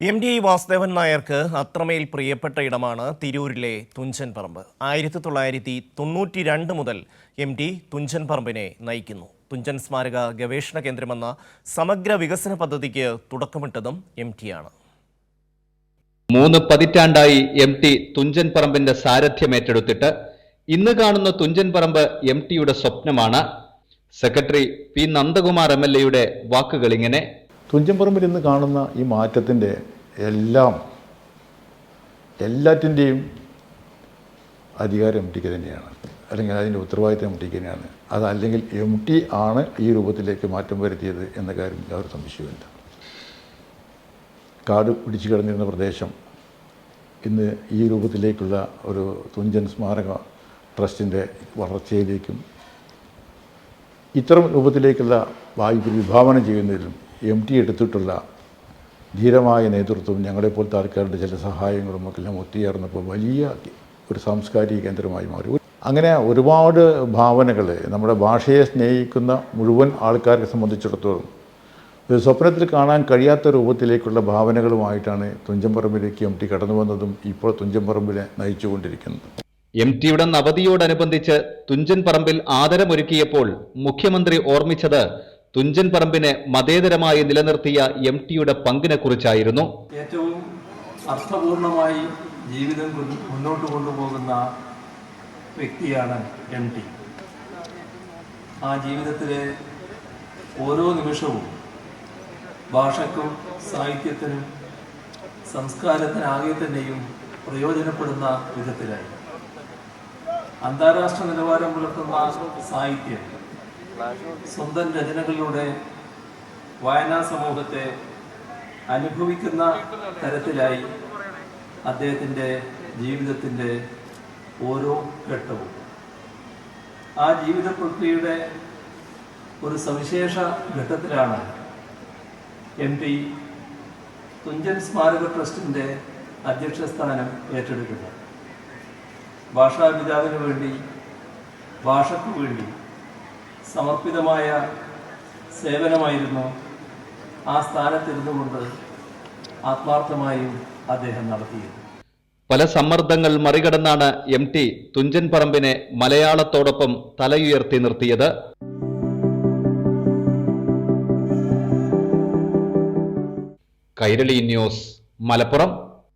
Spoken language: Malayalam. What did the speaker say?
MT വാസുദേവൻ നായർക്ക് അത്രമേൽ പ്രിയപ്പെട്ട ഇടമാണ് തിരൂരിലെ തുഞ്ചൻ പറമ്പ്. 1992 മുതൽ MT തുഞ്ചൻ പറമ്പിനെ നയിക്കുന്നു. തുഞ്ചൻ സ്മാരക ഗവേഷണ കേന്ദ്രമെന്ന സമഗ്ര വികസന പദ്ധതിക്ക് തുടക്കമിട്ടതും MT ആണ്. 3 പതിറ്റാണ്ടായി MT തുഞ്ചൻ പറമ്പിന്റെ സാരഥ്യം ഏറ്റെടുത്തിട്ട് ഇന്ന് കാണുന്ന തുഞ്ചൻ പറമ്പ് MTയുടെ സ്വപ്നമാണ്. സെക്രട്ടറി പി നന്ദകുമാർ MLA വാക്കുകൾ ഇങ്ങനെ: തുഞ്ചൻ പറമ്പിൽ ഇന്ന് കാണുന്ന ഈ മാറ്റത്തിൻ്റെ എല്ലാറ്റിൻ്റെയും അധികാരം MT തന്നെയാണ്, അല്ലെങ്കിൽ അതിൻ്റെ ഉത്തരവാദിത്തം MT തന്നെയാണ്. അതല്ലെങ്കിൽ MT ആണ് ഈ രൂപത്തിലേക്ക് മാറ്റം വരുത്തിയത് എന്ന കാര്യം യാതൊരു സംശയവുമില്ല. കാട് പിടിച്ചു കിടന്നിരുന്ന പ്രദേശം ഇന്ന് ഈ രൂപത്തിലേക്കുള്ള ഒരു തുഞ്ചൻ സ്മാരക ട്രസ്റ്റിൻ്റെ വളർച്ചയിലേക്കും ഇത്തരം രൂപത്തിലേക്കുള്ള വിഭാവനം ചെയ്യുന്നതിലും MT എടുത്തിട്ടുള്ള ധീരമായ നേതൃത്വവും ഞങ്ങളെപ്പോലത്തെ ആൾക്കാരുടെ ചില സഹായങ്ങളും ഒക്കെ എല്ലാം ഒത്തുചേർന്നപ്പോൾ വലിയ ഒരു സാംസ്കാരിക കേന്ദ്രമായി മാറി. അങ്ങനെ ഒരുപാട് ഭാവനകൾ നമ്മുടെ ഭാഷയെ സ്നേഹിക്കുന്ന മുഴുവൻ ആൾക്കാരെ സംബന്ധിച്ചിടത്തോളം ഒരു സ്വപ്നത്തിൽ കാണാൻ കഴിയാത്ത രൂപത്തിലേക്കുള്ള ഭാവനകളുമായിട്ടാണ് തുഞ്ചൻ പറമ്പിലേക്ക് MT കടന്നു വന്നതും ഇപ്പോൾ തുഞ്ചൻ പറമ്പിനെ നയിച്ചുകൊണ്ടിരിക്കുന്നത്. MTയുടെ നവതിയോടനുബന്ധിച്ച് തുഞ്ചൻ പറമ്പിൽ ആദരമൊരുക്കിയപ്പോൾ മുഖ്യമന്ത്രി ഓർമ്മിച്ചത് തുഞ്ചൻ പറമ്പിനെ മതേതരമായി നിലനിർത്തിയ MTയുടെ പങ്കിനെ കുറിച്ചായിരുന്നു. ഏറ്റവും അർത്ഥപൂർണമായി ജീവിതം മുന്നോട്ട് കൊണ്ടുപോകുന്ന വ്യക്തിയാണ് MT. ആ ജീവിതത്തിലെ ഓരോ നിമിഷവും ഭാഷയ്ക്കും സാഹിത്യത്തിനും സംസ്കാരത്തിനാകെ തന്നെയും പ്രയോജനപ്പെടുന്ന വിധത്തിലായി അന്താരാഷ്ട്ര നിലവാരം പുലർത്തുന്ന സാഹിത്യം സ്വന്തം രചനകളിലൂടെ വായനാ സമൂഹത്തെ അനുഭവിക്കുന്ന തരത്തിലായി അദ്ദേഹത്തിൻ്റെ ജീവിതത്തിൻ്റെ ഓരോ ഘട്ടവും. ആ ജീവിത പ്രക്രിയയുടെ ഒരു സവിശേഷ ഘട്ടത്തിലാണ് MT തുഞ്ചൻ സ്മാരക ട്രസ്റ്റിൻ്റെ അധ്യക്ഷ സ്ഥാനം ഏറ്റെടുക്കുന്നത്. ഭാഷാപിതാവിന് വേണ്ടി, ഭാഷയ്ക്കു വേണ്ടി സമർപ്പിതമായ സേവനമായിരുന്നു ആ സ്ഥാനത്തിരുന്നുകൊണ്ട് ആത്മാർത്ഥമായും അദ്ദേഹം നടത്തിയത്. പല സമ്മർദ്ദങ്ങൾ മറികടന്നാണ് MT തുഞ്ചൻ പറമ്പിനെ മലയാളത്തോടൊപ്പം തലയുയർത്തി നിർത്തിയത്. കൈരളി ന്യൂസ്, മലപ്പുറം.